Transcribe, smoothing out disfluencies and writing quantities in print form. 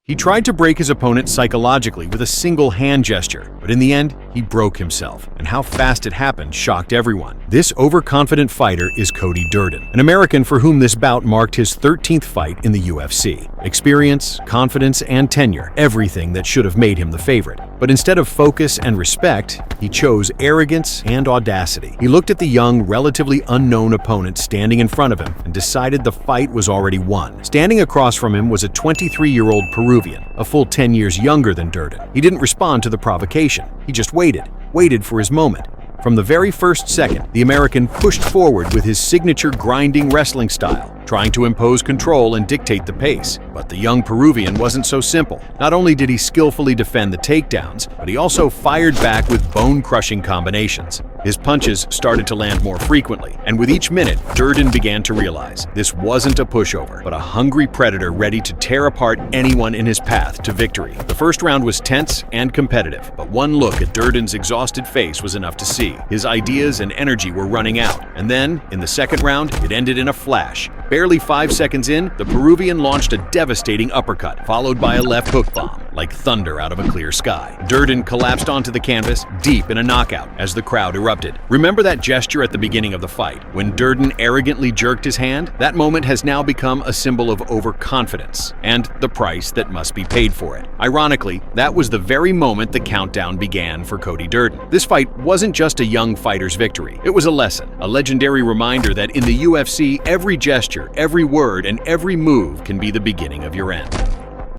He tried to break his opponent psychologically with a single hand gesture, but in the end, he broke himself, and how fast it happened shocked everyone. This overconfident fighter is Cody Durden, an American for whom this bout marked his 13th fight in the UFC. Experience, confidence, and tenure, everything that should have made him the favorite. But instead of focus and respect, he chose arrogance and audacity. He looked at the young, relatively unknown opponent standing in front of him and decided the fight was already won. Standing across from him was a 23-year-old Peruvian, a full 10 years younger than Durden. He didn't respond to the provocation. He just waited for his moment. From the very first second, the American pushed forward with his signature grinding wrestling style, trying to impose control and dictate the pace. But the young Peruvian wasn't so simple. Not only did he skillfully defend the takedowns, but he also fired back with bone-crushing combinations. His punches started to land more frequently, and with each minute, Durden began to realize this wasn't a pushover, but a hungry predator ready to tear apart anyone in his path to victory. The first round was tense and competitive, but one look at Durden's exhausted face was enough to see. His ideas and energy were running out, and then, in the second round, it ended in a flash. Barely 5 seconds in, the Peruvian launched a devastating uppercut, followed by a left hook bomb, like thunder out of a clear sky. Durden collapsed onto the canvas, deep in a knockout, as the crowd erupted. Remember that gesture at the beginning of the fight, when Durden arrogantly jerked his hand? That moment has now become a symbol of overconfidence, and the price that must be paid for it. Ironically, that was the very moment the countdown began for Cody Durden. This fight wasn't just a young fighter's victory. It was a lesson, a legendary reminder that in the UFC, every gesture, every word, and every move can be the beginning of your end.